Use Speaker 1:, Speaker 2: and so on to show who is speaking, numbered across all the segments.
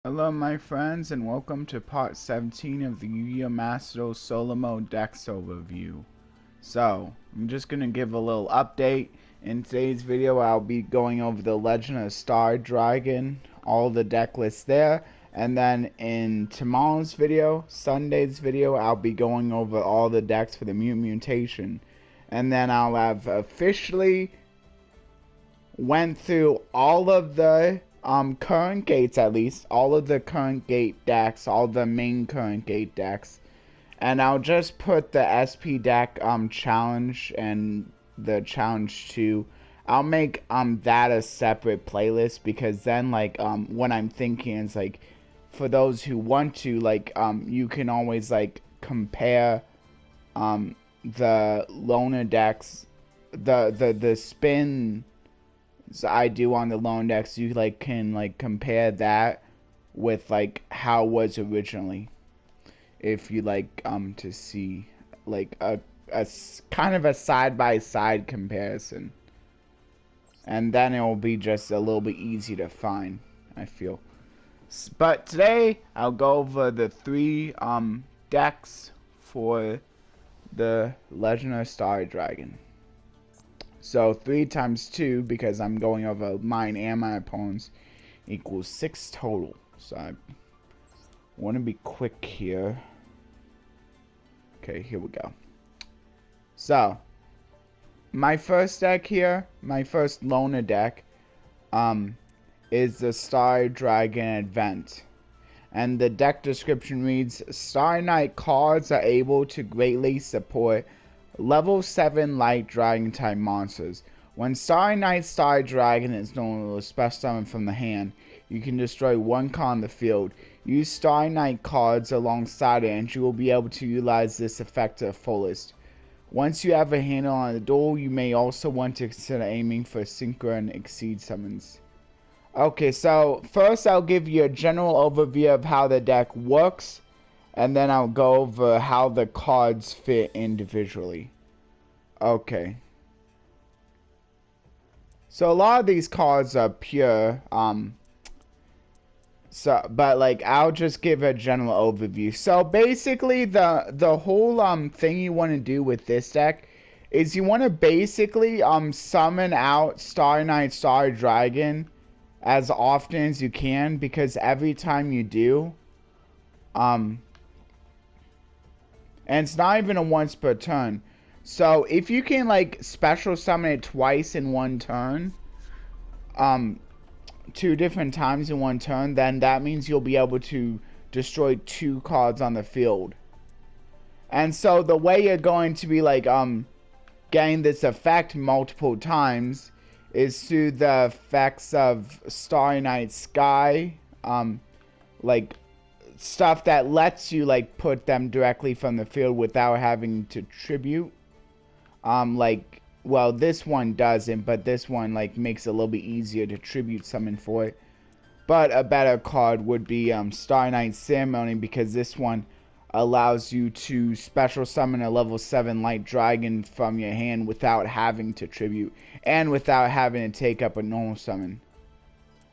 Speaker 1: Hello my friends and welcome to part 17 of the Yu-Gi-Oh! Master Solo Mode Decks overview. So, I'm just going to give a little update. In today's video I'll be going over the Legend of Starry Dragon, all the deck lists there, and then in tomorrow's video, Sunday's video, I'll be going over all the decks for the Mutation. And then I'll have officially went through all of the current gates, at least all of the current gate decks, all the main current gate decks, and I'll just put the SP deck challenge and the challenge 2. I'll make that a separate playlist, because then what I'm thinking is for those who want to you can always compare the loner decks, the spin I do on the loan decks. You can compare that with how it was originally, if you to see a kind of a side-by-side comparison, and then it will be just a little bit easy to find, I feel. But today I'll go over the 3 decks for the Legend of Starry Dragon. So 3 times 2, because I'm going over mine and my opponent's, equals 6 total. So I want to be quick here. Okay, here we go. So my first deck here, my first loner deck, is the Starry Dragon Advent. And the deck description reads, Starry Knight cards are able to greatly support Level 7 Light Dragon type monsters. When Starry Knight Starry Dragon is normally special summon from the hand, you can destroy 1 card on the field. Use Starry Knight cards alongside it and you will be able to utilize this effect to the fullest. Once you have a handle on the duel, you may also want to consider aiming for synchro and xyzs summons. Okay, so first I'll give you a general overview of how the deck works, and then I'll go over how the cards fit individually. Okay. So a lot of these cards are pure, but I'll just give a general overview. So basically the whole thing you want to do with this deck is you want to basically summon out Starry Knight Starry Dragon as often as you can, because every time you do, and it's not even a once per turn. So if you can special summon it twice in one turn, 2 different times in one turn, then that means you'll be able to destroy 2 cards on the field. And so the way you're going to be getting this effect multiple times is through the effects of Starry Night Sky, stuff that lets you put them directly from the field without having to tribute. Well, this one doesn't, but this one makes it a little bit easier to tribute summon for it. But a better card would be Starry Night Ceremony, because this one allows you to special summon a level 7 Light Dragon from your hand without having to tribute, and without having to take up a normal summon.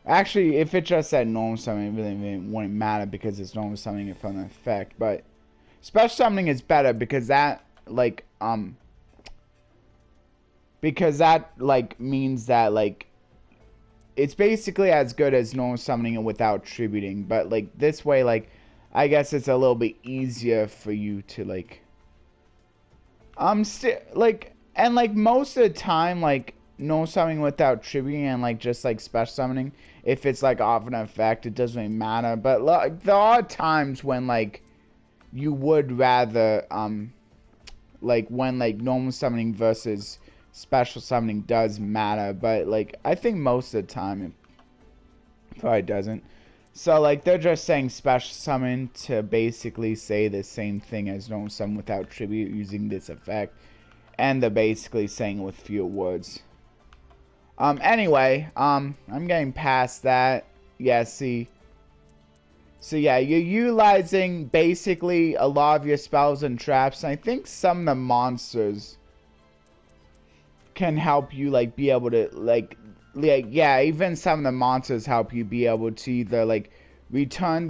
Speaker 1: Actually, if it just said normal summon, it really wouldn't matter, because it's normal summoning it from the effect. But special summoning is better, because that means that it's basically as good as normal summoning it without tributing. But this way, I guess it's a little bit easier for you to and most of the time normal summoning without tributing and just special summoning, if it's off an effect, it doesn't really matter. But there are times when you would rather when normal summoning versus special summoning does matter. But I think most of the time it probably doesn't. So they're just saying special summon to basically say the same thing as normal summon without tribute using this effect, and they're basically saying it with fewer words. Anyway, I'm getting past that. Yeah, see. So yeah, you're utilizing basically a lot of your spells and traps, and I think some of the monsters can help you be able to yeah, even some of the monsters help you be able to either return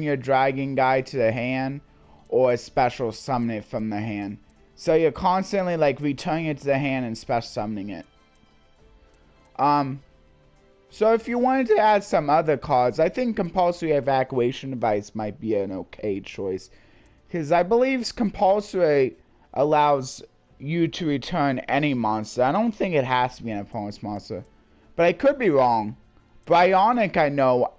Speaker 1: your dragon guy to the hand, or special summon it from the hand. So you're constantly like returning it to the hand and special summoning it. So if you wanted to add some other cards, I think compulsory evacuation device might be an okay choice, because I believe compulsory allows you to return any monster. I don't think it has to be an opponent's monster, but I could be wrong. Bionic, I know,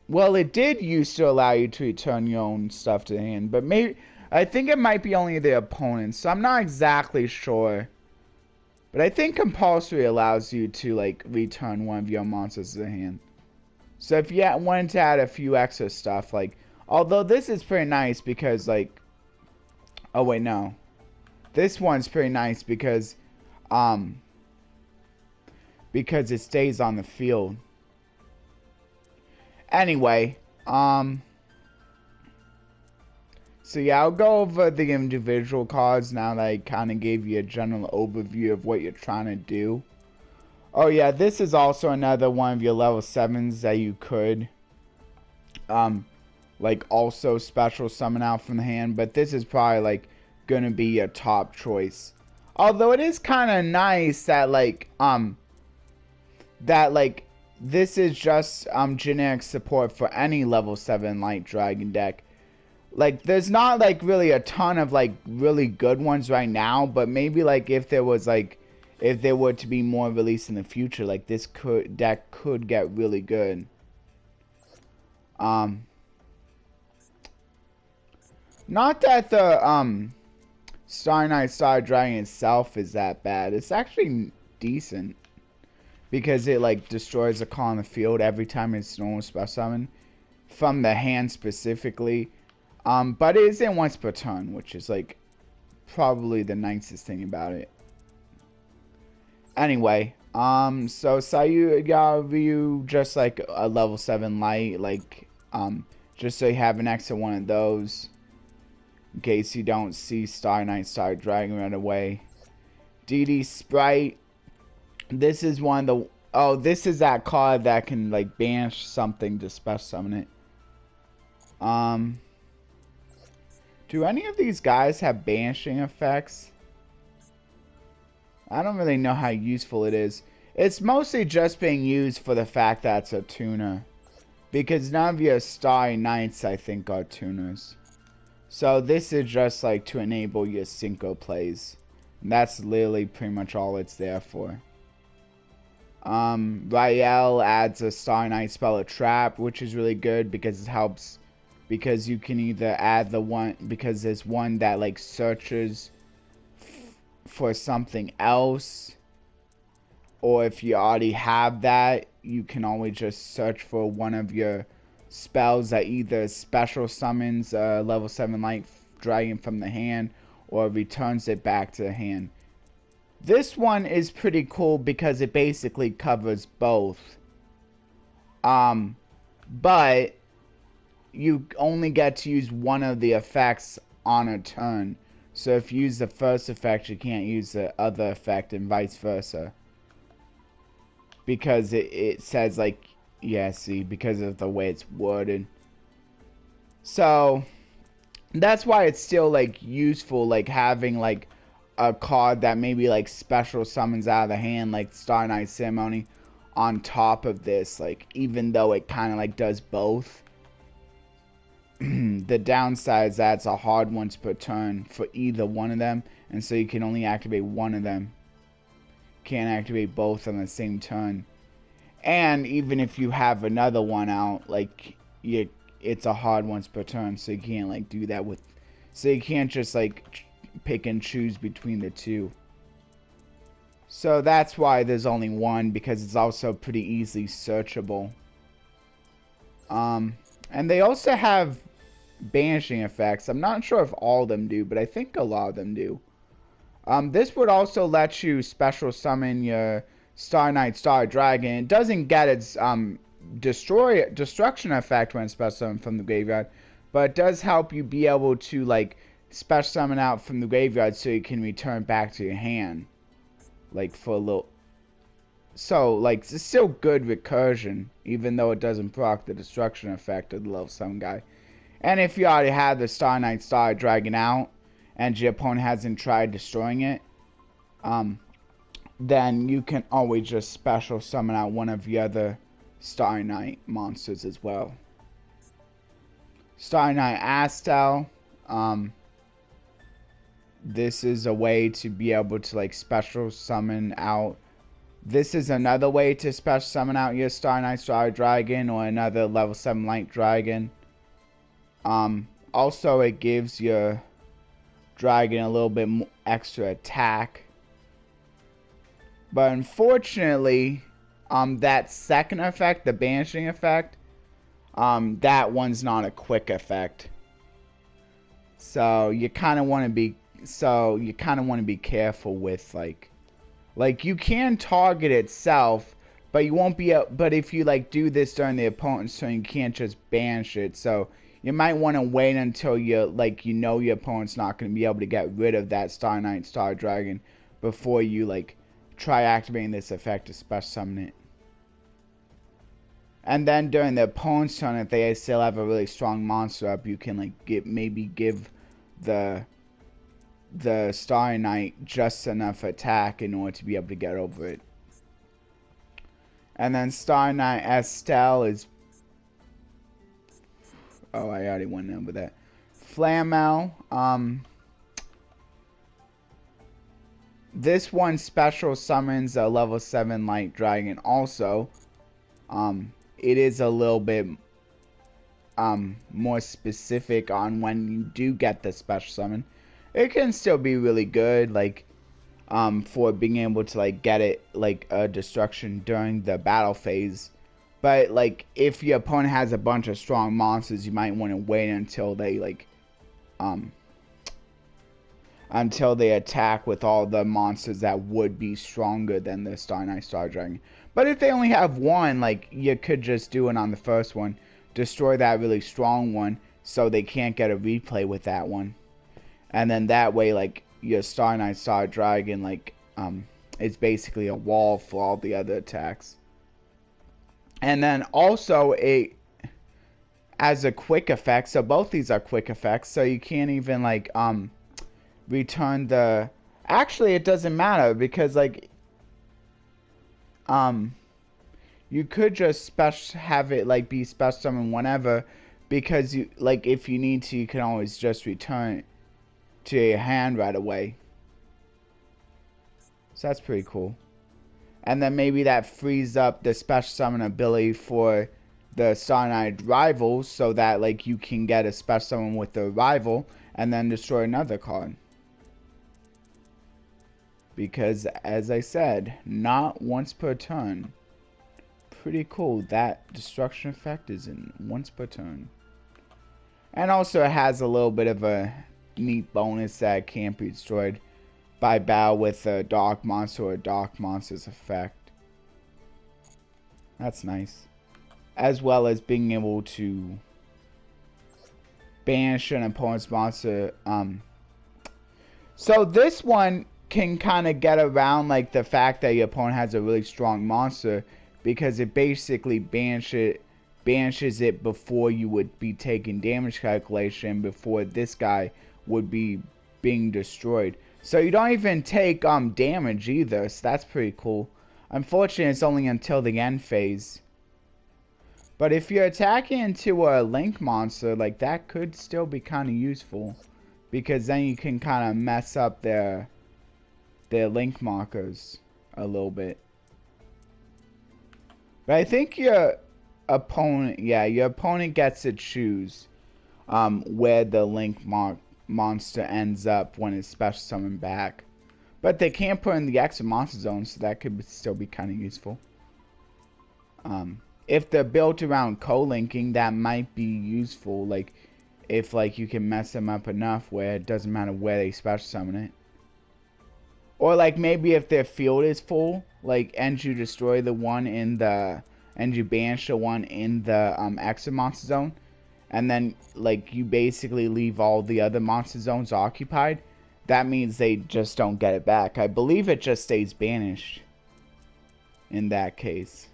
Speaker 1: well, it did used to allow you to return your own stuff to the hand, but maybe I think it might be only the opponent, so I'm not exactly sure. But I think compulsory allows you to like return one of your monsters to the hand. So if you wanted to add a few extra stuff, like, although this is pretty nice because like, oh wait, no, this one's pretty nice because it stays on the field. Anyway, so yeah, I'll go over the individual cards now that I kind of gave you a general overview of what you're trying to do. Oh yeah, this is also another one of your level 7s that you could, like also special summon out from the hand, but this is probably like gonna be your top choice. Although it is kind of nice that like, this is just generic support for any level 7 light dragon deck. Like, there's not like really a ton of like really good ones right now, but maybe like if there was like, if there were to be more released in the future, like this deck could get really good. Not that the Starry Knight Starry Dragon itself is that bad. It's actually decent because it like destroys a card on the field every time it's normal special summon from the hand specifically. But it isn't once per turn, which is like probably the nicest thing about it. Anyway, so Sayu just like a level 7 light, like just so you have an extra one of those in case you don't see Starry Knight Starry Dragon right away. DD Sprite. This is one of the, oh, this is that card that can like banish something to special summon it. Do any of these guys have banishing effects? I don't really know how useful it is. It's mostly just being used for the fact that it's a tuner, because none of your Starry Knights I think are tuners. So this is just like to enable your synchro plays. And that's literally pretty much all it's there for. Rael adds a Starry Knight spell, a trap, which is really good because it helps. Because you can either add the one, because there's one that like searches for something else, or if you already have that, you can always just search for one of your spells that either special summons a level 7 light dragon from the hand or returns it back to the hand. This one is pretty cool because it basically covers both. But you only get to use one of the effects on a turn. So if you use the first effect, you can't use the other effect, and vice versa. Because it says like, yeah, see, because of the way it's worded. So that's why it's still like useful, like having like a card that maybe like special summons out of the hand, like Starry Night Ceremony, on top of this, like even though it kind of like does both. The downside is that it's a hard once per turn for either one of them, and so you can only activate one of them. Can't activate both on the same turn. And even if you have another one out, like it's a hard once per turn, so you can't like do that with. So you can't just like pick and choose between the two. So that's why there's only one, because it's also pretty easily searchable. And they also have banishing effects. I'm not sure if all of them do, but I think a lot of them do. This would also let you special summon your Starry Knight Starry Dragon. It doesn't get its destruction effect when it's special summoned from the graveyard, but it does help you be able to like special summon out from the graveyard so you can return back to your hand, like for a little. so like it's still good recursion, even though it doesn't proc the destruction effect of the level 7 guy. And if you already have the Starry Knight, Starry Dragon out, and your opponent hasn't tried destroying it, then you can always just special summon out one of the other Starry Knight monsters as well. Starry Knight Astel, this is a way to be able to like special summon out. This is another way to special summon out your Starry Knight, Starry Dragon, or another level 7 Light Dragon. Also, it gives your dragon a little bit more extra attack. But unfortunately, that second effect, the banishing effect, that one's not a quick effect. So you kind of want to be careful with like you can target itself, but you won't be but if you like do this during the opponent's turn, you can't just banish it. So you might want to wait until your opponent's not going to be able to get rid of that Starry Knight, Starry Dragon before you like try activating this effect to special summon it. And then during the opponent's turn, if they still have a really strong monster up, you can like maybe give the Starry Knight just enough attack in order to be able to get over it. And then Starry Knight Estelle is, oh, I already went over that. Flamel, this one special summons a level 7 Light Dragon also. It is a little bit more specific on when you do get the special summon. It can still be really good, like for being able to like get it like a destruction during the battle phase. But like if your opponent has a bunch of strong monsters, you might want to wait until they like until they attack with all the monsters that would be stronger than the Starry Knight, Starry Dragon. But if they only have one, like you could just do it on the first one, destroy that really strong one so they can't get a replay with that one. And then that way, like, your Starry Knight, Starry Dragon, like, it's basically a wall for all the other attacks. And then also, as a quick effect, so both these are quick effects, so you can't even, like, return the... Actually, it doesn't matter, because, like, you could just have it, like, be special summon whenever, because, you like, if you need to, you can always just return it to your hand right away. So that's pretty cool. And then maybe that frees up the special summon ability for the Starry Knight rivals, so that like you can get a special summon with the rival and then destroy another card. Because as I said, not once per turn. Pretty cool. That destruction effect is in once per turn. And also it has a little bit of a neat bonus that can't be destroyed by battle with a dark monster or a dark monster's effect. That's nice. As well as being able to banish an opponent's monster. So this one can kind of get around like the fact that your opponent has a really strong monster, because it basically banishes it before you would be taking damage calculation, before this guy would be being destroyed. So you don't even take damage either, so that's pretty cool. Unfortunately, it's only until the end phase. But if you're attacking into a link monster, like that could still be kind of useful, because then you can kind of mess up their link markers a little bit. But I think your opponent gets to choose where the link monster ends up when it's special summoned back. But they can't put in the extra monster zone, so that could still be kind of useful. If they're built around co-linking, that might be useful. Like, if like you can mess them up enough where it doesn't matter where they special summon it. Or like maybe if their field is full, like, and you destroy the one in the, and you banish the one in the extra monster zone, and then like you basically leave all the other monster zones occupied, that means they just don't get it back. I believe it just stays banished. in that case.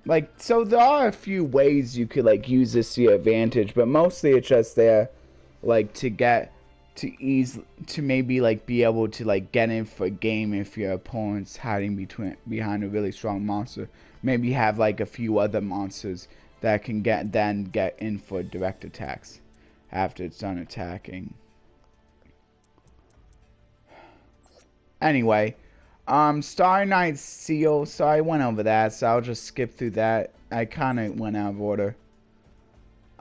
Speaker 1: Like, so there are a few ways you could, like, use this to your advantage, but mostly it's just there, like, to get, to maybe, like, be able to, like, get in for a game if your opponent's hiding behind a really strong monster. Maybe have, like, a few other monsters that can get in for direct attacks after it's done attacking. Anyway, Starry Knight Seal, so I went over that, so I'll just skip through that. I kind of went out of order.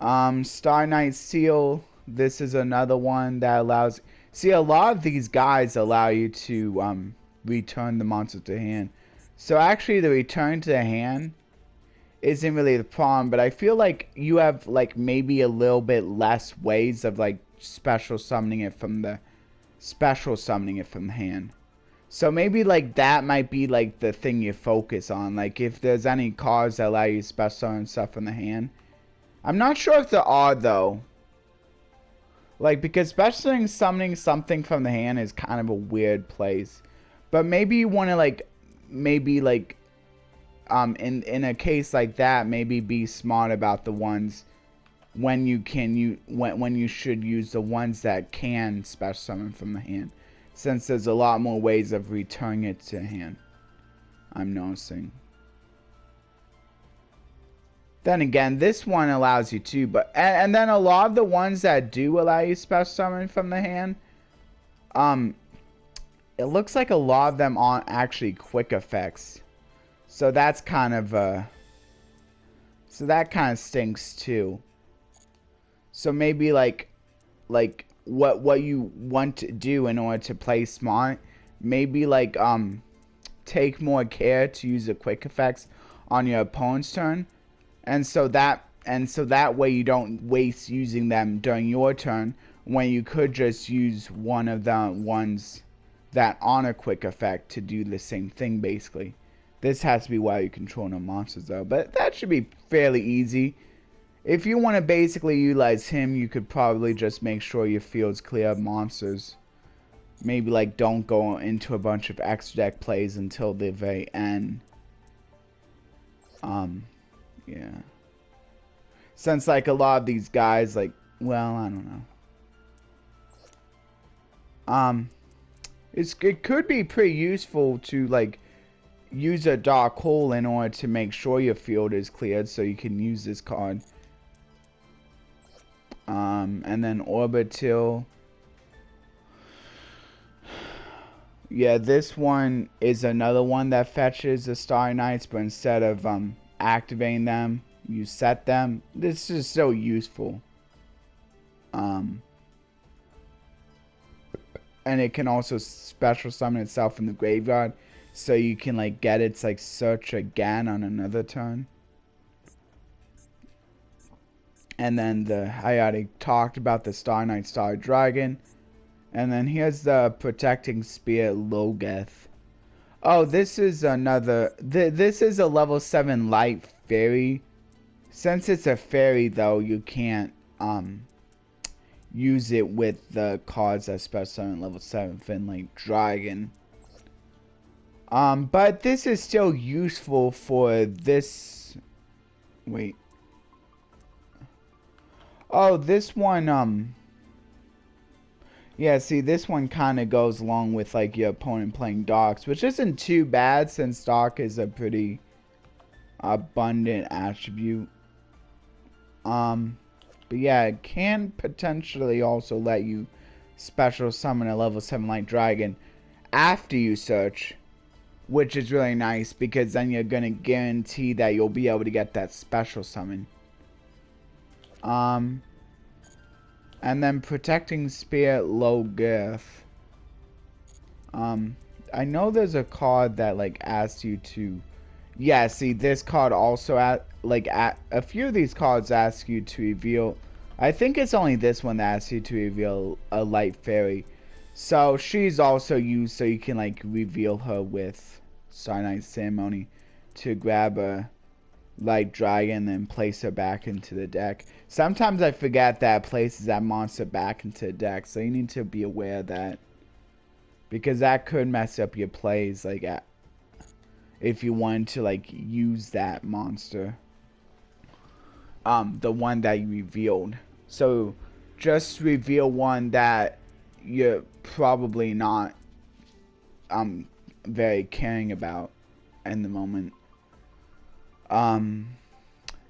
Speaker 1: Starry Knight Seal, this is another one that allows... See, a lot of these guys allow you to return the monster to hand. So actually, the return to the hand isn't really the problem, but I feel like you have, like, maybe a little bit less ways of, like, special summoning it from the hand. So maybe, like, that might be, like, the thing you focus on. Like, if there's any cards that allow you to special summon stuff from the hand. I'm not sure if there are, though. Like, because special summoning something from the hand is kind of a weird place. But maybe you want to, like, maybe, like, in a case like that, maybe be smart about the ones when you should use the ones that can special summon from the hand. Since there's a lot more ways of returning it to hand, I'm noticing. Then again, this one allows you to, but and then a lot of the ones that do allow you special summon from the hand, it looks like a lot of them aren't actually quick effects, so that's kind of so that kind of stinks too. So maybe like what you want to do in order to play smart, maybe like take more care to use the quick effects on your opponent's turn, and so that way you don't waste using them during your turn when you could just use one of the ones that on a quick effect to do the same thing. Basically, this has to be while you control no monsters though, but that should be fairly easy. If you want to basically utilize him, you could probably just make sure your field's clear of monsters. Maybe, like, don't go into a bunch of extra deck plays until the very end. Yeah. Since, like, a lot of these guys, like, well, I don't know. It could be pretty useful to, like, use a dark hole in order to make sure your field is cleared, so you can use this card. And then Orbital. Yeah, this one is another one that fetches the Starry Knights, but instead of activating them, you set them. This is so useful. And it can also special summon itself from the graveyard, so you can, like, get its, like, search again on another turn. And then the Hieratic talked about the Starry Knight, Starry Dragon. And then here's the Protecting Spirit Logeth. Oh, this is another... this is a level 7 light fairy. Since it's a fairy, though, you can't use it with the cards that special summon level 7 Finlight Dragon. But this is still useful for this... Wait. Oh, this one, yeah, see, this one kind of goes along with, like, your opponent playing Darks, which isn't too bad since Dark is a pretty abundant attribute. But yeah, it can potentially also let you special summon a level 7 Light Dragon after you search, which is really nice, because then you're going to guarantee that you'll be able to get that special summon. And then Protecting Spirit Logeth. I know there's a card that, like, asks you to... Yeah, see, this card also, a few of these cards ask you to reveal... I think it's only this one that asks you to reveal a Light Fairy. So, she's also used so you can, like, reveal her with Starry Night Ceremony to grab a Light Dragon and then place her back into the deck. Sometimes I forget that it places that monster back into the deck, so you need to be aware of that. because that could mess up your plays, like if you wanted to like use that monster, the one that you revealed. So just reveal one that you're probably not very caring about in the moment.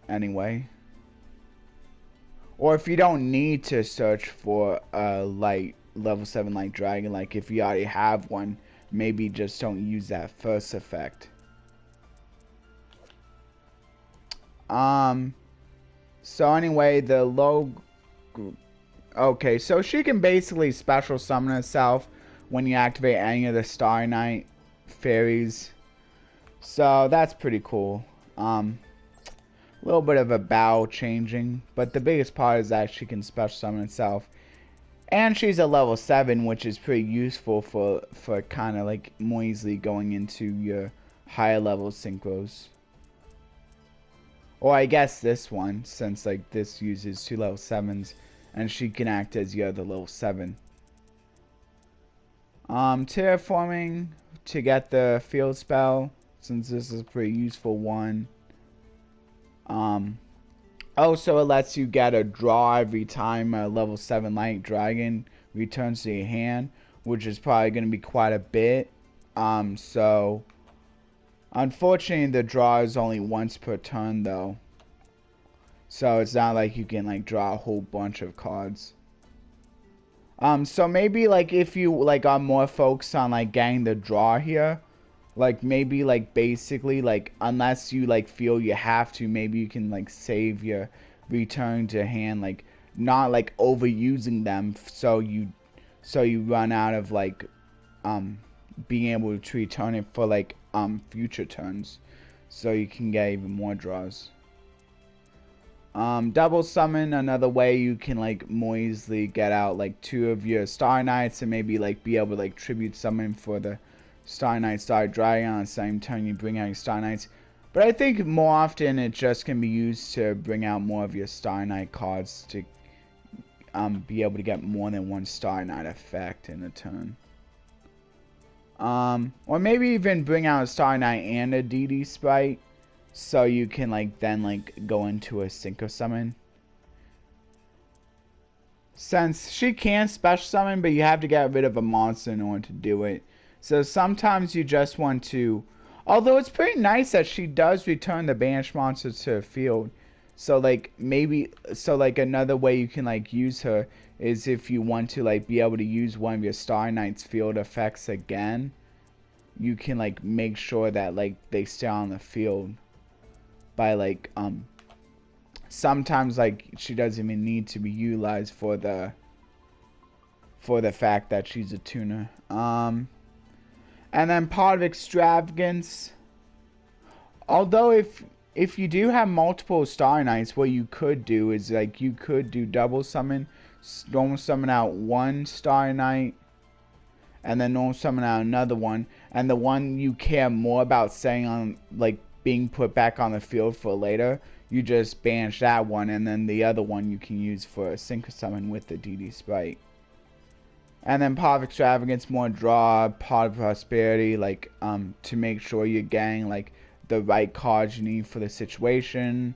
Speaker 1: Anyway, or if you don't need to search for a level 7 light dragon, like if you already have one, maybe just don't use that first effect. So anyway, the low, okay, so she can basically special summon herself when you activate any of the Starry Knight fairies, so that's pretty cool. A little bit of a bow changing, but the biggest part is that she can special summon herself, and she's a level 7, which is pretty useful for kind of like more easily going into your higher level synchros. Or I guess this one, since like this uses 2 level 7s, and she can act as your other level 7. Terraforming to get the field spell, since this is a pretty useful one. Also, it lets you get a draw every time a level 7 light dragon returns to your hand, which is probably going to be quite a bit. So unfortunately, the draw is only once per turn, though. So it's not like you can like draw a whole bunch of cards. So maybe like if you like are more focused on like getting the draw here, like maybe like basically like unless you like feel you have to, maybe you can like save your return to hand, like not like overusing them, so you run out of like being able to return it for like future turns, so you can get even more draws. Double summon, another way you can like more easily get out like 2 of your Starry Knights and maybe like be able to like tribute summon for the Starry Knight, Starry Dragon on the same turn you bring out your Starry Knights. But I think more often it just can be used to bring out more of your Starry Knight cards to be able to get more than one Starry Knight effect in a turn. Or maybe even bring out a Starry Knight and a DD Sprite, so you can like then like go into a synchro summon. Since she can special summon, but you have to get rid of a monster in order to do it. So sometimes you just want to, although it's pretty nice that she does return the banished monster to the field. So like maybe, so like another way you can like use her is if you want to like be able to use one of your Starry Knight's field effects again, you can like make sure that like they stay on the field by like sometimes like she doesn't even need to be utilized for the fact that she's a tuner. And then part of extravagance, although if you do have multiple Starry Knights, what you could do is like you could do double summon, normal summon out one Starry Knight, and then normal summon out another one, and the one you care more about staying on, like being put back on the field for later, you just banish that one, and then the other one you can use for a synchro summon with the DD Sprite. And then part of extravagance, more draw, part of prosperity, like to make sure you're getting like the right cards you need for the situation.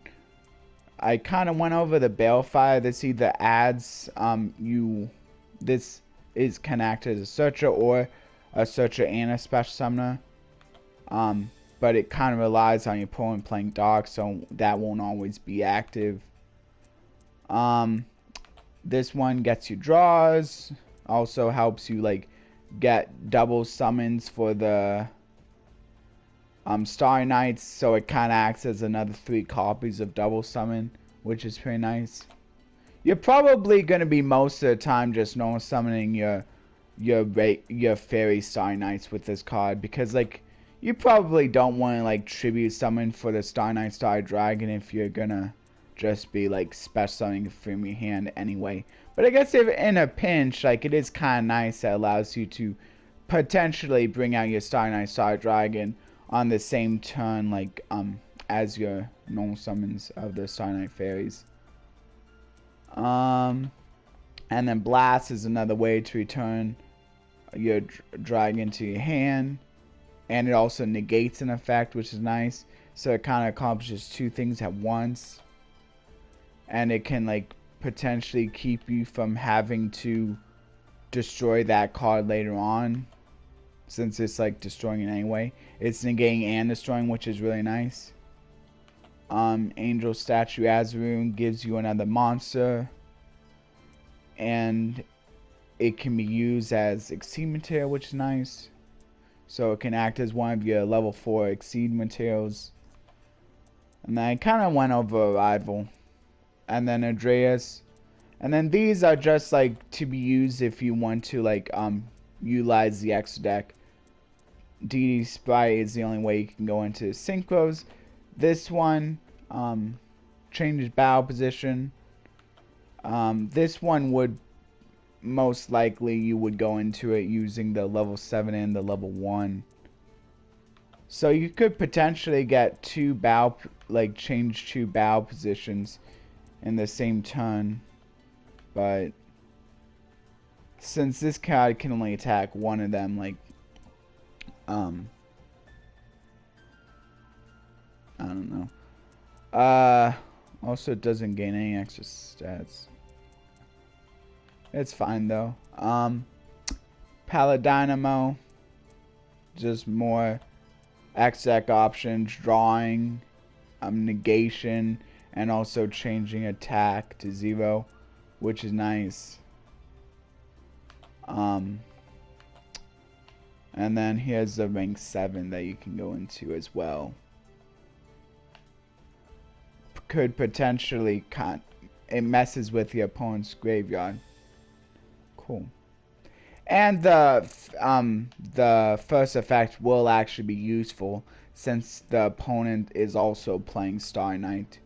Speaker 1: I kind of went over the Balefire. This either adds this can act as a searcher or a searcher and a special summoner. But it kind of relies on your opponent playing dark, so that won't always be active. This one gets you draws. Also helps you like get double summons for the Starry Knights, so it kind of acts as another 3 copies of double summon, which is pretty nice. You're probably gonna be most of the time just normal summoning your fairy Starry Knights with this card, because like you probably don't want to like tribute summon for the Starry Knight Starry Dragon if you're gonna just be like special summoning from your hand anyway. But I guess if in a pinch, like it is kind of nice that allows you to potentially bring out your Starry Knight Starry Dragon on the same turn, like as your normal summons of the Starry Knight fairies. And then blast is another way to return your dragon to your hand, and it also negates an effect, which is nice. So it kind of accomplishes two things at once, and it can like potentially keep you from having to destroy that card later on, since it's like destroying it anyway. It's negating and destroying, which is really nice. Angel Statue Azarune gives you another monster, and it can be used as Exceed material, which is nice. So it can act as one of your level 4 Exceed materials. And then I kind of went over Arrival. And then Andreas. And then these are just like to be used if you want to like utilize the extra deck. DD Sprite is the only way you can go into synchros. This one changes battle position. This one would most likely you would go into it using the level 7 and the level 1. So you could potentially get two battle, like change two battle positions in the same turn. But since this card can only attack one of them, like I don't know. Also it doesn't gain any extra stats. It's fine though. Paladinamo, just more X-Deck options, drawing, negation, and also changing attack to 0, which is nice. And then here's the rank 7 that you can go into as well. Could potentially it messes with your opponent's graveyard. Cool. And the first effect will actually be useful since the opponent is also playing Starry Knight.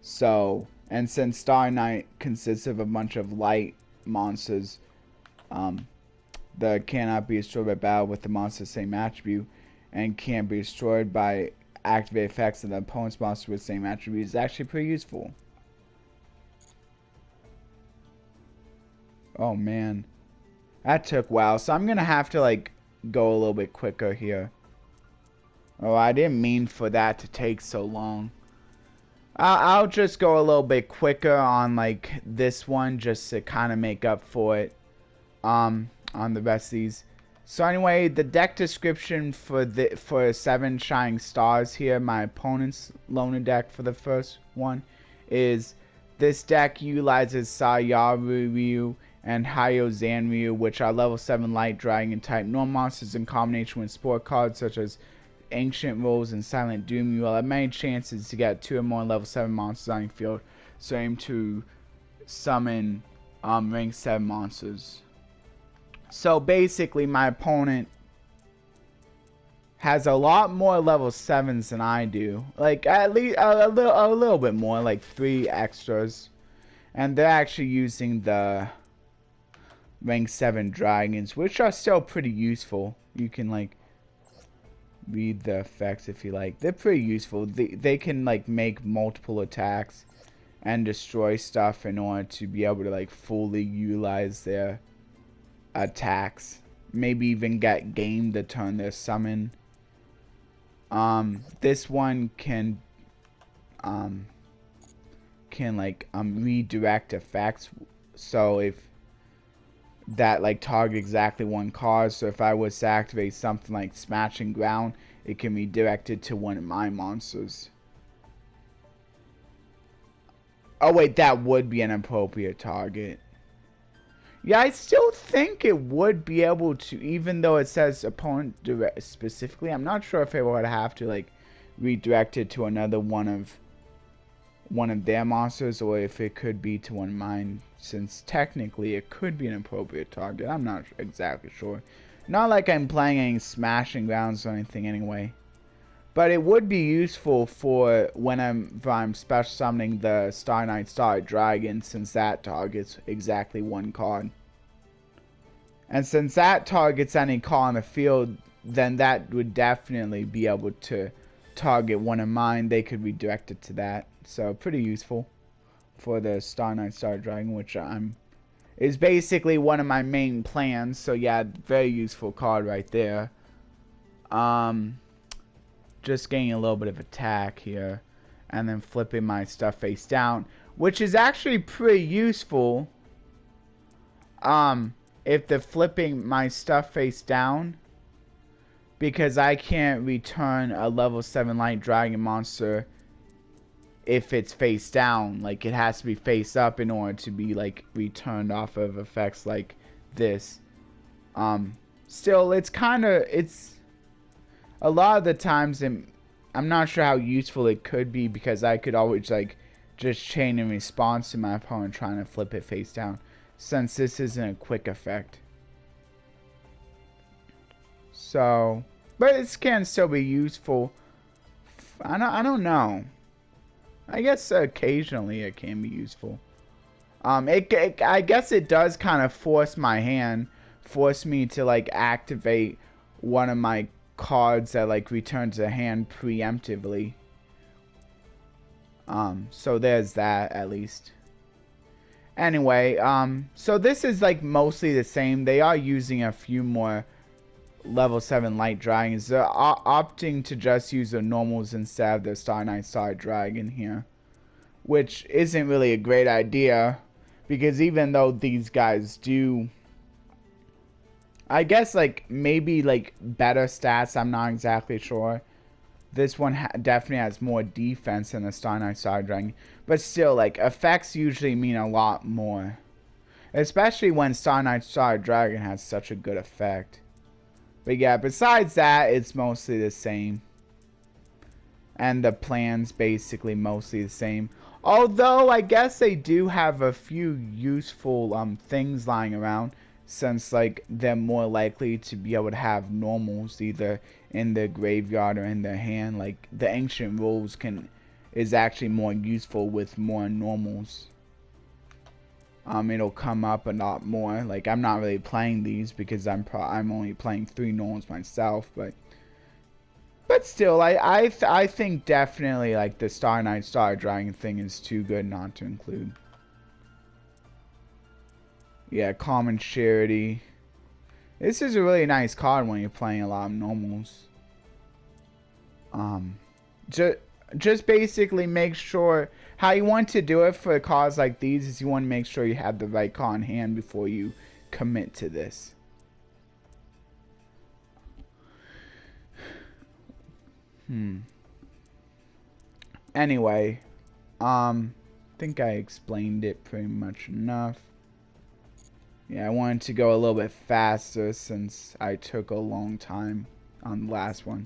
Speaker 1: So, and since Starry Knight consists of a bunch of light monsters that cannot be destroyed by battle with the monster's same attribute, and can't be destroyed by activate effects of the opponent's monster with the same attribute, is actually pretty useful. Oh man, that took a while, so I'm gonna have to like go a little bit quicker here. Oh, I didn't mean for that to take so long. I'll just go a little bit quicker on like this one just to kind of make up for it on the rest of these. So anyway, the deck description for 7 Shining Stars here, my opponent's loner deck for the first one, is this deck utilizes Sayaru and Hyozanryu, which are level 7 light dragon type normal monsters in combination with sport cards such as Ancient Rose and Silent Doom. You will have many chances to get 2 or more level 7 monsters on your field, so aim to summon rank 7 monsters. So basically my opponent has a lot more level 7s than I do, like at least a little bit more, like 3 extras, and they're actually using the rank 7 dragons, which are still pretty useful. You can like read the effects if you like. They're pretty useful. They can like make multiple attacks and destroy stuff in order to be able to like fully utilize their attacks. Maybe even get game to turn their summon. This one can like redirect effects. So if that like target exactly one card, so if I was to activate something like Smashing Ground, it can be directed to one of my monsters. Oh wait, that would be an appropriate target. Yeah, I still think it would be able to, even though it says opponent direct specifically. I'm not sure if it would have to like redirect it to another one of their monsters, or if it could be to one of mine, since technically it could be an appropriate target. I'm not exactly sure. Not like I'm playing any Smashing Grounds or anything anyway. But it would be useful for when I'm special summoning the Starry Knight Starry Dragon, since that targets exactly one card. And since that targets any card on the field, then that would definitely be able to target one of mine. They could redirect it to that. So pretty useful for the Starry Knight Starry Dragon, which is basically one of my main plans. So yeah, very useful card right there. Just getting a little bit of attack here, and then flipping my stuff face down, which is actually pretty useful. If the flipping my stuff face down, because I can't return a level 7 light dragon monster if it's face down. Like, it has to be face up in order to be like returned off of effects like this. Still, it's a lot of the times, I'm not sure how useful it could be, because I could always like just chain in response to my opponent trying to flip it face down, since this isn't a quick effect. So, but it can still be useful. I don't know. I guess occasionally it can be useful. I guess it does kind of force my hand, force me to like activate one of my cards that like returns a hand preemptively. So there's that at least. Anyway, so this is like mostly the same. They are using a few more level 7 light dragons. They're opting to just use the normals instead of the Starry Knight Starry Dragon here, which isn't really a great idea, because even though these guys do, I guess, like maybe like better stats, I'm not exactly sure. This one definitely has more defense than the Starry Knight Starry Dragon, but still, like, effects usually mean a lot more, especially when Starry Knight Starry Dragon has such a good effect. But yeah, besides that, it's mostly the same. And the plan's basically mostly the same. Although, I guess they do have a few useful things lying around, since like they're more likely to be able to have normals either in their graveyard or in their hand. Like, the Ancient Rules is actually more useful with more normals. It'll come up a lot more. Like, I'm not really playing these because I'm only playing 3 normals myself, but still, I think definitely like the Starry Knight Starry Dragon thing is too good not to include. Yeah, Common Charity. This is a really nice card when you're playing a lot of normals. Just basically make sure how you want to do it for cards like these is you want to make sure you have the right card in hand before you commit to this. Anyway, I think I explained it pretty much enough. Yeah, I wanted to go a little bit faster since I took a long time on the last one.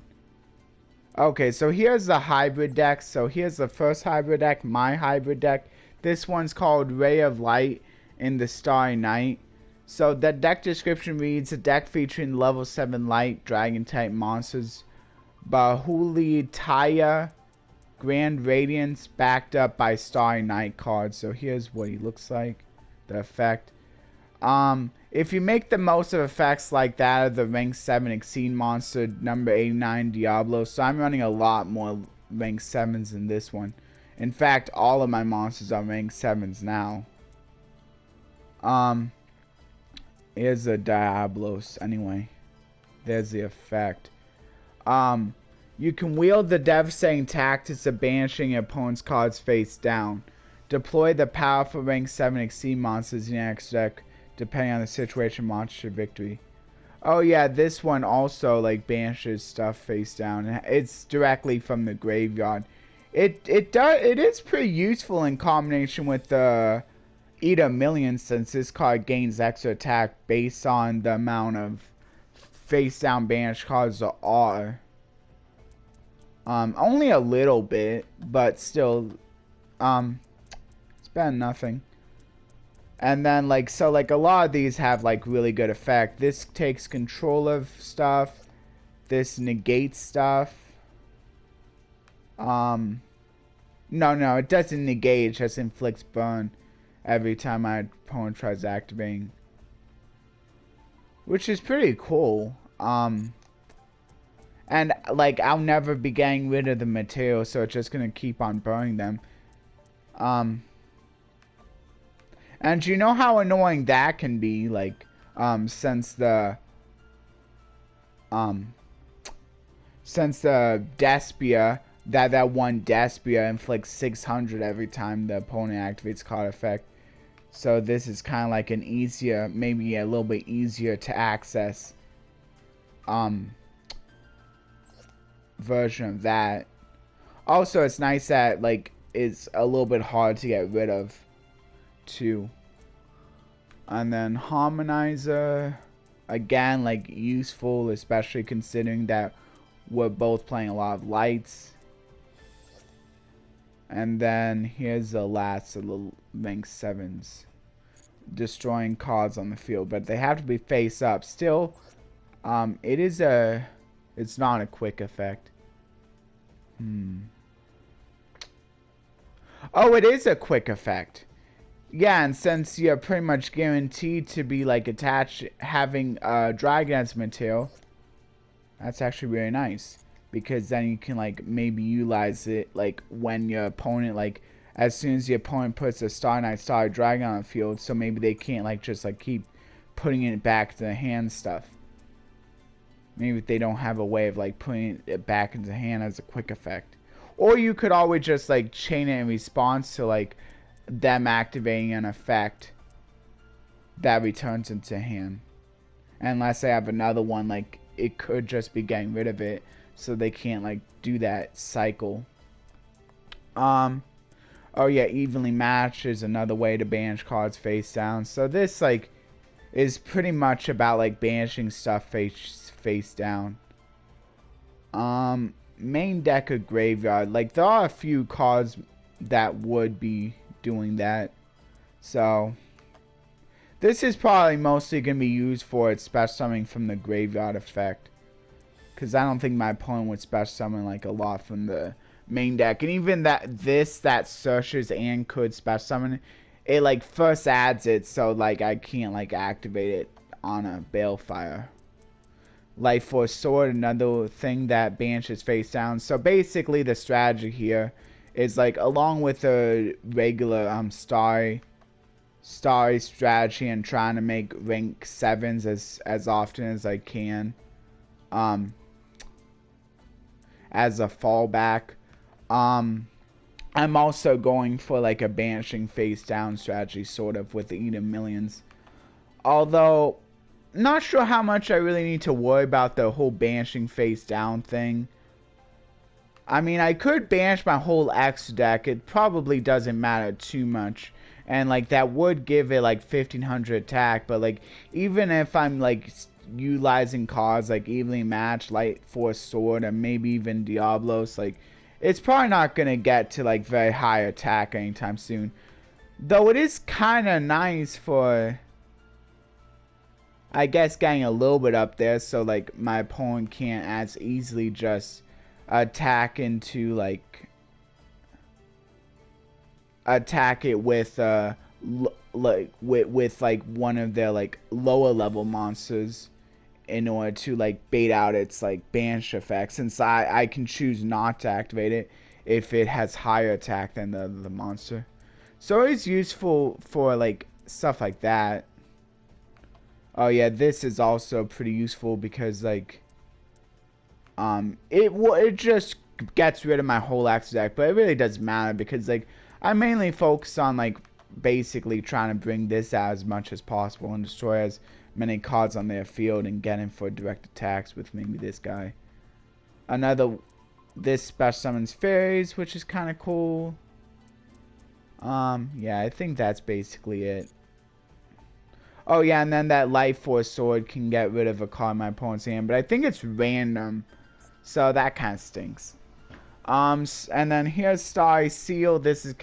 Speaker 1: Okay, so here's the hybrid deck. So here's the first hybrid deck, my hybrid deck. This one's called Ray of Light in the Starry Knight. So the deck description reads, a deck featuring level 7 light dragon type monsters, Bahuli Taya, Grand Radiance, backed up by Starry Knight cards. So here's what he looks like, the effect. If you make the most of effects like that of the rank 7 Exceed monster number 89 Diablo, so I'm running a lot more rank 7s than this one. In fact, all of my monsters are rank 7s now. Here's the Diablos anyway. There's the effect. You can wield the devastating tactics of banishing your opponent's cards face down. Deploy the powerful rank 7 Exceed monsters in your extra deck, depending on the situation, monster victory. Oh yeah, this one also like banishes stuff face down. It's directly from the graveyard. It is pretty useful in combination with the Eat a Million, since this card gains extra attack based on the amount of face down banished cards there are. Only a little bit, but still, it's better than nothing. And then, like, so, like, a lot of these have, like, really good effect. This takes control of stuff. This negates stuff. No, it doesn't negate. It just inflicts burn every time my opponent tries activating. Which is pretty cool. And, like, I'll never be getting rid of the material, so it's just gonna keep on burning them. And you know how annoying that can be, like, since the Despia, that one Despia inflicts 600 every time the opponent activates card effect. So this is kind of like an easier, maybe a little bit easier to access version of that. Also, it's nice that, like, it's a little bit hard to get rid of too. And then Harmonizer, again, like, useful, especially considering that we're both playing a lot of lights. And then here's the last of the rank 7s. Destroying cards on the field, but they have to be face up. Still, it's not a quick effect. Oh, it is a quick effect. Yeah, and since you're pretty much guaranteed to be, like, attached, having Dragon as material, that's actually really nice. Because then you can, like, maybe utilize it, like, when your opponent, like, as soon as the opponent puts a Starry Knight, Starry Dragon on the field, so maybe they can't, like, just, like, keep putting it back to the hand stuff. Maybe if they don't have a way of, like, putting it back into the hand as a quick effect. Or you could always just, like, chain it in response to, like, them activating an effect that returns into hand. Unless they have another one, like, it could just be getting rid of it, so they can't, like, do that cycle. Oh yeah, evenly matched is another way to banish cards face down. So this, like, is pretty much about, like, banishing stuff face down. Main deck of graveyard, like, there are a few cards that would be doing that. So this is probably mostly going to be used for its special summoning from the graveyard effect. Because I don't think my opponent would special summon, like, a lot from the main deck. And even that searches and could special summon, it, like, first adds it, so, like, I can't, like, activate it on a Balefire. Life Force Sword, another thing that banishes face down. So basically the strategy here is, like, along with the regular Starry strategy and trying to make rank 7s as often as I can as a fallback. I'm also going for, like, a banishing face down strategy, sort of, with the Eden Millions. Although, not sure how much I really need to worry about the whole banishing face down thing. I mean, I could banish my whole X deck. It probably doesn't matter too much. And, like, that would give it, like, 1500 attack. But, like, even if I'm, like, utilizing cards like Evenly Matched, Light Force Sword, and maybe even Diablos, like, it's probably not going to get to, like, very high attack anytime soon. Though it is kind of nice for, I guess, getting a little bit up there, so, like, my opponent can't as easily just attack into, like, attack it with like one of their, like, lower level monsters in order to, like, bait out its, like, banish effect, since I can choose not to activate it if it has higher attack than the monster. So it's useful for, like, stuff like that. Oh yeah, this is also pretty useful because, like, it just gets rid of my whole X deck, but it really doesn't matter because, like, I mainly focus on, like, basically trying to bring this out as much as possible and destroy as many cards on their field and get in for direct attacks with maybe this guy. This special summons fairies, which is kind of cool. Yeah, I think that's basically it. Oh yeah, and then that Life Force Sword can get rid of a card in my opponent's hand, but I think it's random, so that kind of stinks. And then here's Starry Seal. This is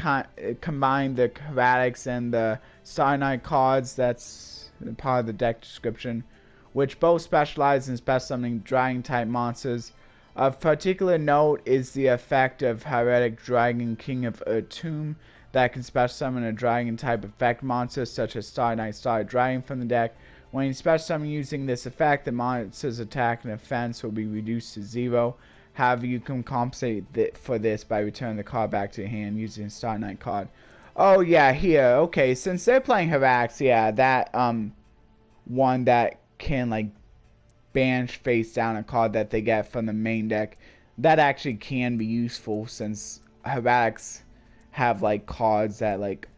Speaker 1: combine the Hieratic and the Starry Knight cards. That's part of the deck description, which both specialize in special summoning dragon type monsters. Of particular note is the effect of Hieratic Dragon King of Tomb that can special summon a dragon type effect monster such as Starry Knight, Starry Dragon from the deck. When you special summon using this effect, the monster's attack and defense will be reduced to 0. However, you can compensate for this by returning the card back to your hand using a Starry Knight card. Oh yeah, here. Okay, since they're playing Hieratic, yeah, that one that can like banish face down a card that they get from the main deck, that actually can be useful since Hieratics have like cards that like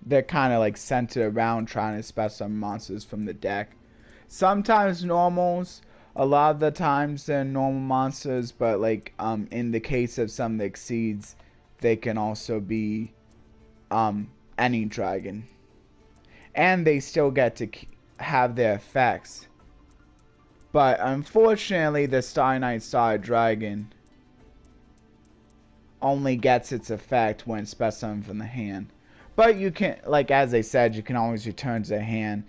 Speaker 1: they're kind of like centered around trying to special summon monsters from the deck. Sometimes normals, a lot of the times they're normal monsters, but like in the case of some of the exceeds, they can also be any dragon, and they still get to have their effects. But unfortunately, the Starry Knight Starry Dragon only gets its effect when special summoned from the hand. But you can, like as I said, you can always return to the hand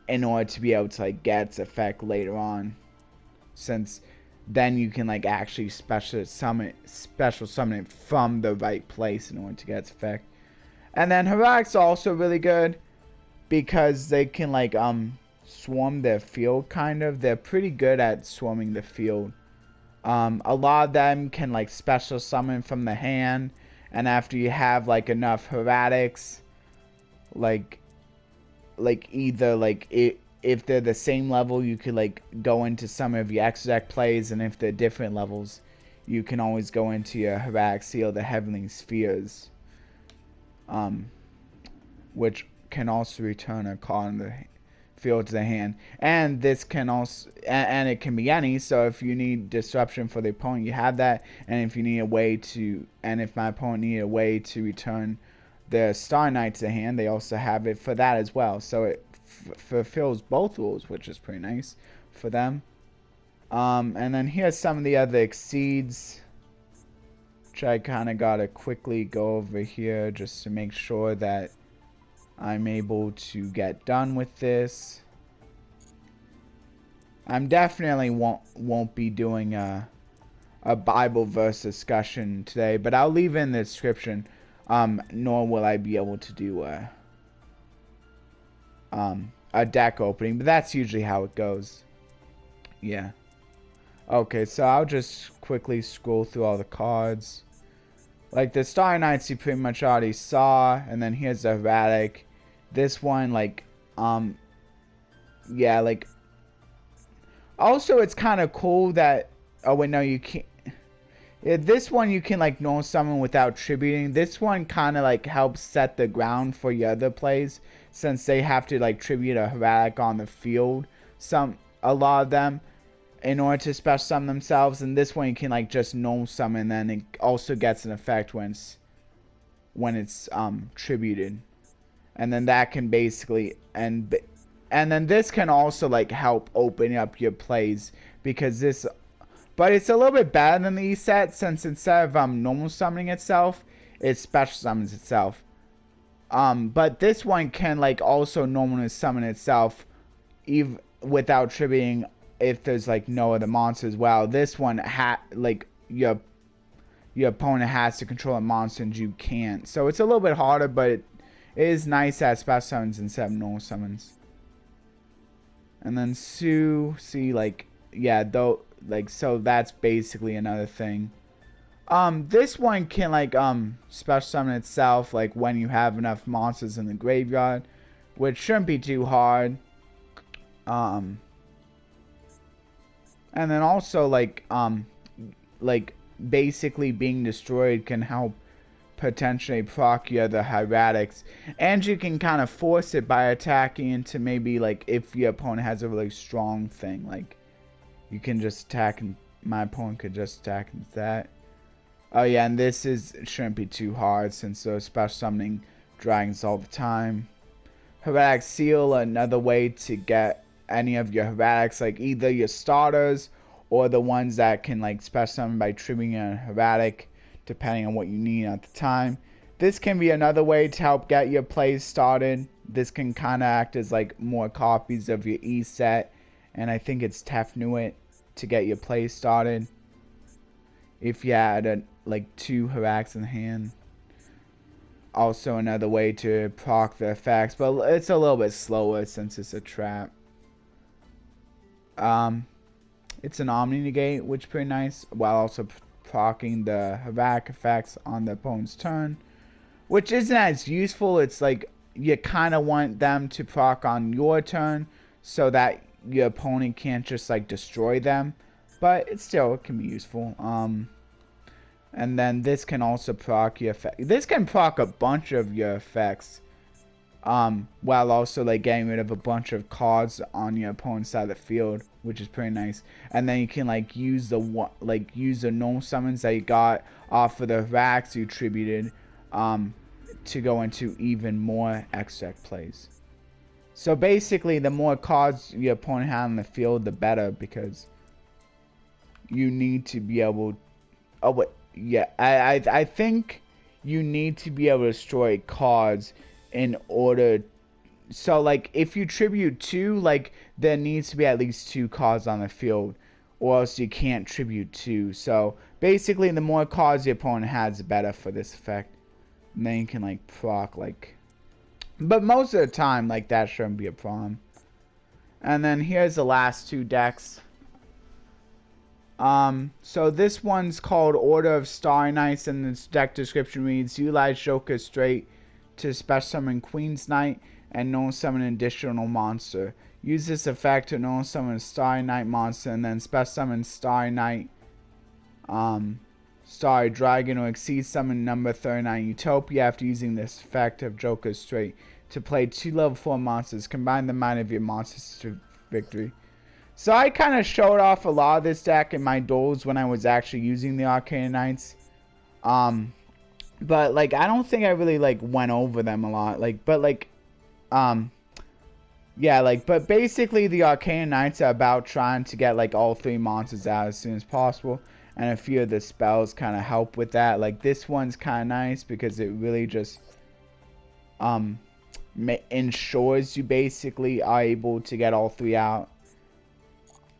Speaker 1: in order to be able to like get its effect later on, since then you can like actually special summon it from the right place in order to get its effect. And then Hieratic's also really good because they can like swarm their field kind of. They're pretty good at swarming the field. A lot of them can like special summon from the hand, and after you have like enough Hieratics, like either like if they're the same level, you could like go into some of your X deck plays, and if they're different levels, you can always go into your Hieratic Seal, the Heavenly Spheres, which can also return a card in the field to the hand. And this can also, and it can be any, so if you need disruption for the opponent, you have that. And if you need a way to, and if my opponent needed a way to return the Starry Knight to the hand, they also have it for that as well. So it fulfills both rules, which is pretty nice for them. And then here's some of the other exceeds, which I kind of gotta quickly go over here just to make sure that I'm able to get done with this. I'm definitely won't be doing a Bible verse discussion today, but I'll leave in the description. Nor will I be able to do a deck opening, but that's usually how it goes. Yeah. Okay, so I'll just quickly scroll through all the cards. Like the Starry Knights you pretty much already saw, and then here's the Hieratic. This one, like, yeah, like, also it's kind of cool that, oh wait, no, you can't. Yeah, this one you can like normal summon without tributing. This one kind of like helps set the ground for your other plays, since they have to like tribute a Hieratic on the field, a lot of them, in order to special summon themselves. And this one you can like just normal summon, and then it also gets an effect when it's tributed. And then that can basically, and then this can also like help open up your plays, because this, but it's a little bit better than the E set, since instead of normal summoning itself, it special summons itself. But this one can like also normally summon itself even without tributing if there's like no other monsters. Well, this one like your opponent has to control a monster and you can't. So it's a little bit harder, but it is nice as special summons instead of normal summons. And then see, like, yeah, though, like, so that's basically another thing. This one can like special summon itself like when you have enough monsters in the graveyard, which shouldn't be too hard. And then also like basically being destroyed can help potentially proc your other Hieratics, and you can kind of force it by attacking into maybe like if your opponent has a really strong thing, like you can just attack, and my opponent could just attack into that. Oh yeah, and this shouldn't be too hard since they're special summoning dragons all the time. Hieratic Seal, another way to get any of your Hieratics, like either your starters or the ones that can like special summon by triggering a Hieratic, depending on what you need at the time. This can be another way to help get your plays started. This can kind of act as like more copies of your E set, and I think it's Tefnuit to get your plays started. If you had like 2 Hieratics in hand. Also another way to proc the effects, but it's a little bit slower since it's a trap. It's an Omni Negate, which is pretty nice, while also procking the Hieratic effects on the opponent's turn, which isn't as useful. It's like you kind of want them to proc on your turn so that your opponent can't just like destroy them, but it can be useful. And then this can also proc your effect. This can proc a bunch of your effects, while also like getting rid of a bunch of cards on your opponent's side of the field, which is pretty nice. And then you can like use the normal summons that you got off of the racks you tributed, to go into even more extract plays. So basically, the more cards your opponent has on the field, the better, because you need to be able. Oh wait, yeah, I think you need to be able to destroy cards in order. So like, if you tribute 2, like there needs to be at least 2 cards on the field, or else you can't tribute 2. So basically, the more cards your opponent has, the better for this effect. And then you can like proc like. But most of the time, like, that shouldn't be a problem. And then here's the last 2 decks. So this one's called Order of Starry Knights, and this deck description reads: utilize Joker straight to special summon Queen's Knight and no summon an additional monster. Use this effect to no summon a Starry Knight monster, and then special summon Starry Knight, Starry Dragon, or exceed summon number 39 Utopia after using this effect of Joker straight to play 2 level 4 monsters. Combine the might of your monsters to victory. So I kind of showed off a lot of this deck in my duels when I was actually using the Arcana Knights. But like, I don't think I really like went over them a lot. Like, but like, yeah, like, but basically the Arcana Knights are about trying to get like all 3 monsters out as soon as possible. And a few of the spells kind of help with that. Like, this one's kind of nice because it really just ensures you basically are able to get all 3 out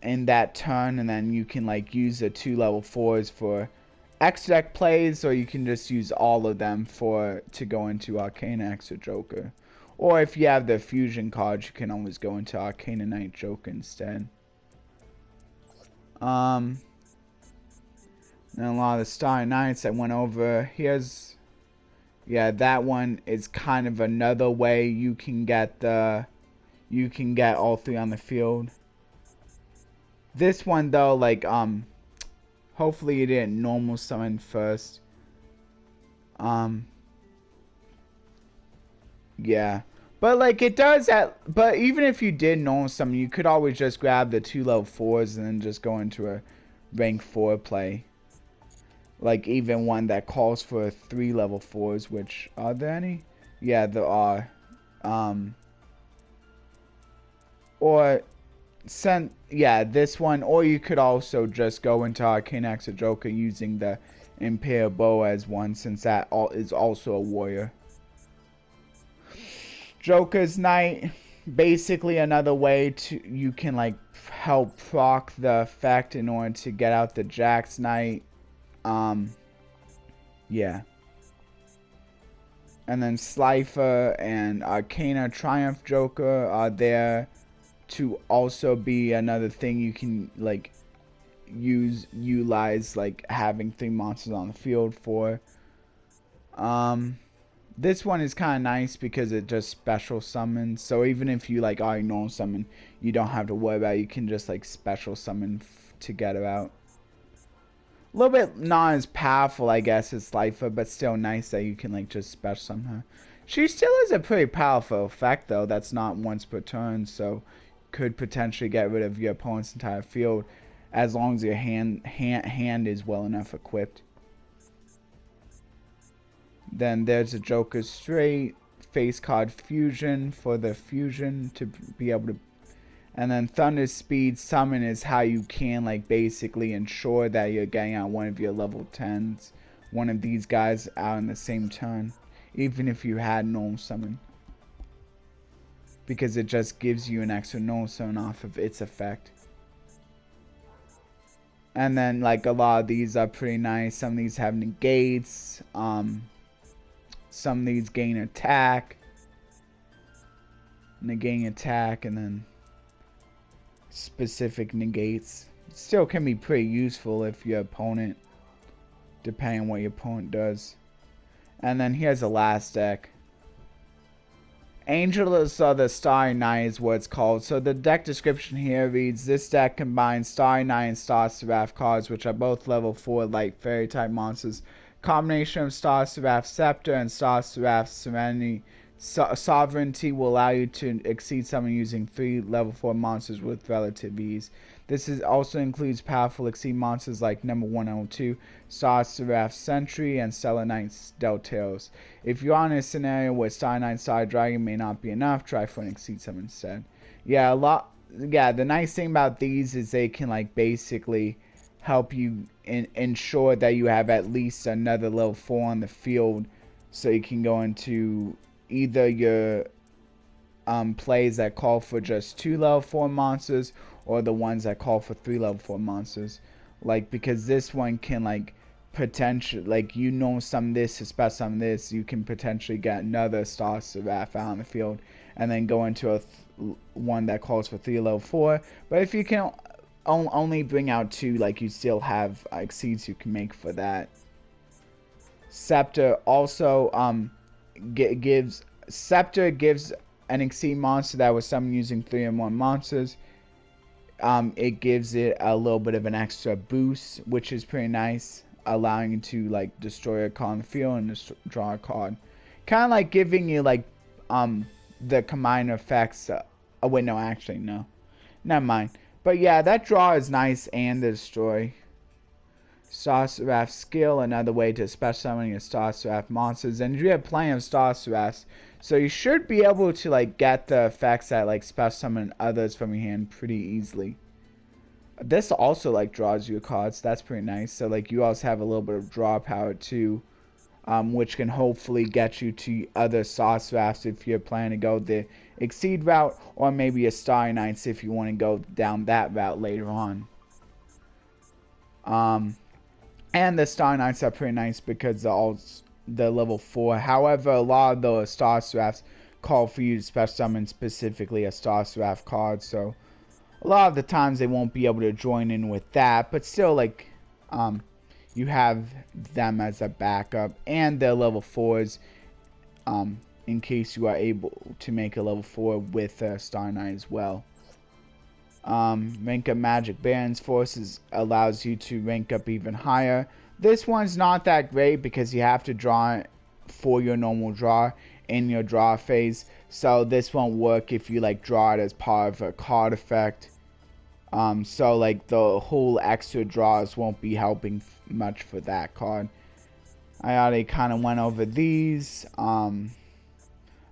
Speaker 1: in that turn. And then you can like use the 2 level 4s for extra deck plays, or you can just use all of them to go into Arcana X or Joker. Or if you have the fusion cards, you can always go into Arcana Knight Joker instead. And a lot of the Starry Knights I went over. Yeah, that one is kind of another way you can get all 3 on the field. This one though, like, hopefully you didn't normal summon first. Yeah. But like, it does but even if you did normal summon, you could always just grab the 2 level 4s and then just go into a rank 4 play. Like, even one that calls for 3 level 4s, which, are there any? Yeah, there are. Yeah, this one, or you could also just go into Arcana X or Joker using the Imperial Bow as one, since that is also a warrior. Joker's Knight, basically another way you can like help proc the effect in order to get out the Jack's Knight. Yeah. And then Slifer and Arcana Triumph Joker are there to also be another thing you can like utilize, like having 3 monsters on the field for. This one is kind of nice because it just special summons. So even if you like already normal summon, you don't have to worry about it. You can just like special summon to get her out. A little bit not as powerful, I guess, as Slifer, but still nice that you can like just special summon her. She still has a pretty powerful effect though. That's not once per turn, so could potentially get rid of your opponent's entire field as long as your hand is well enough equipped. Then there's a Joker straight, face card fusion for the fusion to be able to. And then Thunder Speed Summon is how you can like basically ensure that you're getting out one of your level 10s, one of these guys out in the same turn, even if you had normal summon. Because it just gives you an extra normal summon off of its effect. And then like a lot of these are pretty nice. Some of these have negates. Some of these gain attack. Negating attack, and then specific negates. Still can be pretty useful if your opponent, depending on what your opponent does. And then here's the last deck. Angels of the Starry Knight is what it's called. So the deck description here reads, this deck combines Starry Knight and Star Seraph cards, which are both level 4 light fairy type monsters. Combination of Star Seraph Scepter and Star Seraph Sovereignty will allow you to exceed summon using 3 level 4 monsters with relative ease. This also includes powerful exceed monsters like number 102, Star Seraph Sentry, and Stellar Knight's Delteros. If you're in a scenario where Starry Knight Starry Dragon may not be enough, try for an exceed summon instead. Yeah, the nice thing about these is they can like basically help you ensure that you have at least another level 4 on the field, so you can go into either your plays that call for just 2 level 4 monsters, or the ones that call for 3 level 4 monsters. Like, because this one can like potentially, like, some this, especially some this, you can potentially get another Star Seraph out on the field and then go into one that calls for 3 level 4. But if you can only bring out 2, like, you still have exceeds you can make for that. Scepter also gives an exceed monster that was summoned using 3 or more monsters. It gives it a little bit of an extra boost, which is pretty nice, allowing you to like destroy a card on the field and draw a card. Kind of like giving you like the combined effects. Wait, no, actually no, never mind. But yeah, that draw is nice, and the destroy. Star Seraph skill, another way to special summon your Star Seraph monsters, and you have plenty of Star Seraphs, so you should be able to like get the effects that like special summon others from your hand pretty easily. This also like draws you cards, that's pretty nice. So like you also have a little bit of draw power too, which can hopefully get you to other Star Seraphs if you're planning to go the exceed route, or maybe a Starry Knights if you want to go down that route later on. And the Starry Knights are pretty nice because they're level 4. However, a lot of the Star Seraphs call for you to special summon specifically a Star Seraph card, so a lot of the times they won't be able to join in with that, but still, like, you have them as a backup, and they're level 4s, in case you are able to make a level 4 with Starry Knight as well. Rank up Magic Baron's Forces allows you to rank up even higher. This one's not that great because you have to draw for your normal draw in your draw phase, so this won't work if you like draw it as part of a card effect. So like the whole extra draws won't be helping much for that card. I already kind of went over these.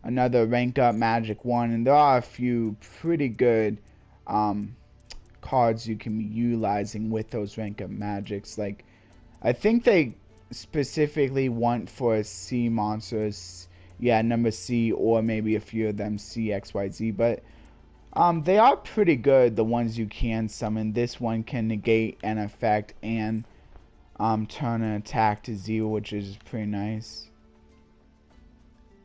Speaker 1: Another rank up Magic 1, and there are a few pretty good cards you can be utilizing with those rank up magics. Like, I think they specifically want for C monsters, yeah, number C, or maybe a few of them C, X, Y, Z, but they are pretty good, the ones you can summon. This one can negate an effect and turn an attack to 0, which is pretty nice.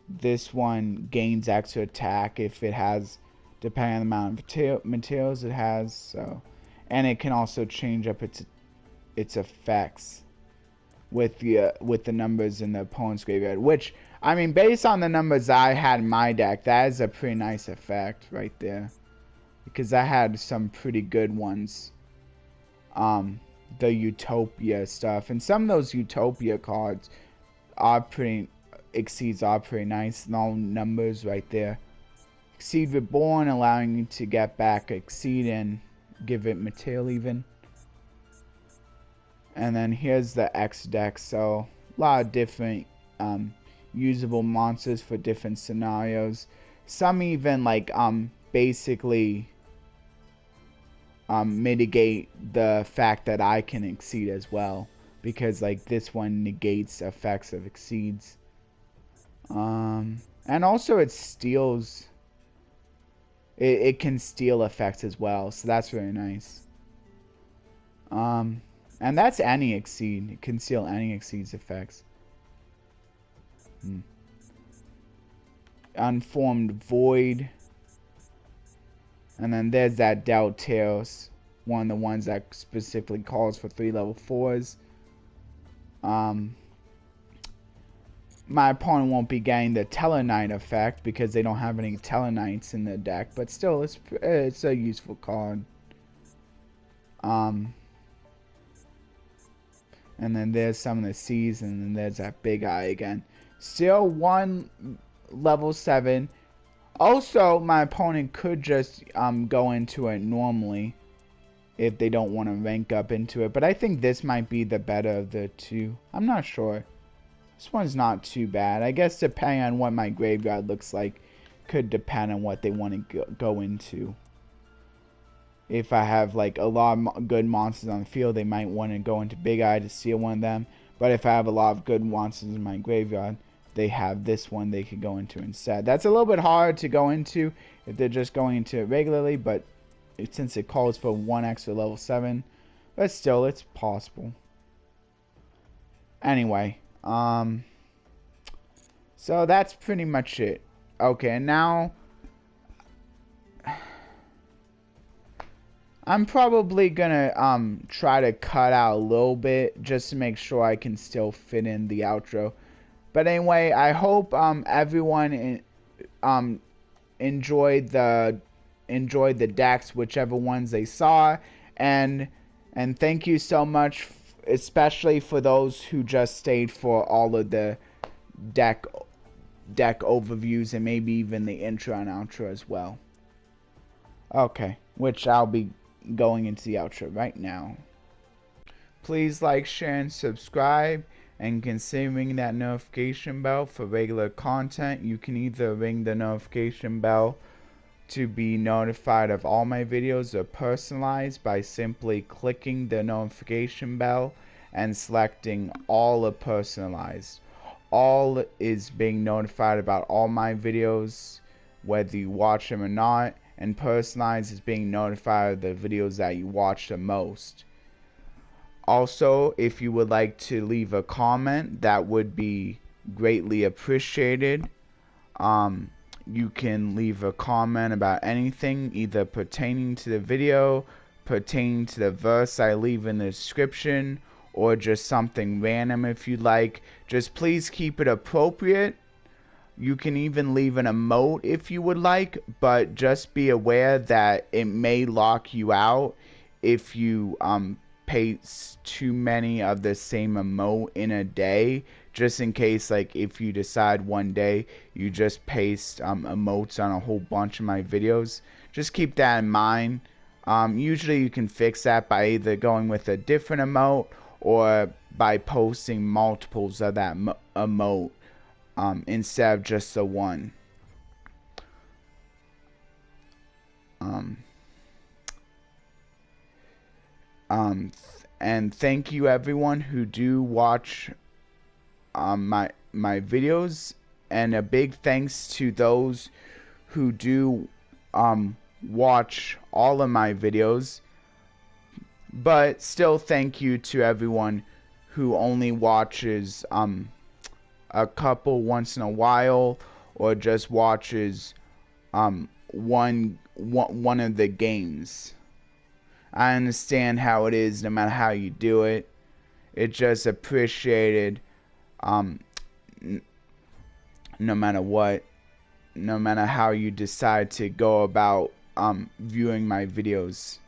Speaker 1: This one gains extra attack if it has, depending on the amount of materials it has, so, and it can also change up its effects with the numbers in the opponent's graveyard, which, I mean, based on the numbers I had in my deck, that is a pretty nice effect right there, because I had some pretty good ones. The Utopia stuff, and some of those Utopia cards are exceeds are pretty nice, and all numbers right there. Exceed Reborn, allowing you to get back Exceed and give it material even. And then here's the X deck, so a lot of different usable monsters for different scenarios. Some even like basically mitigate the fact that I can exceed as well, because like this one negates effects of exceeds. And also it steals. It can steal effects as well, so that's really nice. And that's any exceed. It can steal any exceeds effects. Unformed Void. And then there's that Delteros, one of the ones that specifically calls for 3 level 4s. my opponent won't be getting the Teleknight effect because they don't have any Teleknights in the deck, but still, it's a useful card. And then there's some of the C's, and then there's that big eye again. Still one level 7. Also, my opponent could just go into it normally if they don't want to rank up into it. But I think this might be the better of the two. I'm not sure. This one's not too bad. I guess depending on what my graveyard looks like, could depend on what they want to go into. If I have like a lot of good monsters on the field, they might want to go into Big Eye to steal one of them. But if I have a lot of good monsters in my graveyard, they have this one they could go into instead. That's a little bit hard to go into if they're just going into it regularly, but since it calls for 1 extra level 7, but still, it's possible. Anyway, so that's pretty much it. Okay, and now I'm probably gonna try to cut out a little bit just to make sure I can still fit in the outro. But anyway, I hope everyone enjoyed the decks, whichever ones they saw, and thank you so much, especially for those who just stayed for all of the deck overviews and maybe even the intro and outro as well. Okay, which I'll be going into the outro right now. Please like, share, and subscribe, and consider ringing that notification bell for regular content. You can either ring the notification bell to be notified of all my videos or personalized by simply clicking the notification bell and selecting all or personalized. All is being notified about all my videos, whether you watch them or not, and personalized is being notified of the videos that you watch the most. Also, if you would like to leave a comment, that would be greatly appreciated. You can leave a comment about anything, either pertaining to the video, pertaining to the verse I leave in the description, or just something random if you'd like. Just please keep it appropriate. You can even leave an emote if you would like, but just be aware that it may lock you out if you paste too many of the same emote in a day. Just in case, like, if you decide one day you just paste emotes on a whole bunch of my videos, just keep that in mind. Usually you can fix that by either going with a different emote or by posting multiples of that emote instead of just the one. And thank you everyone who do watch my videos, and a big thanks to those who do watch all of my videos, but still thank you to everyone who only watches a couple once in a while, or just watches one of the games. I understand how it is no matter how you do it. It's just appreciated no matter what, no matter how you decide to go about viewing my videos.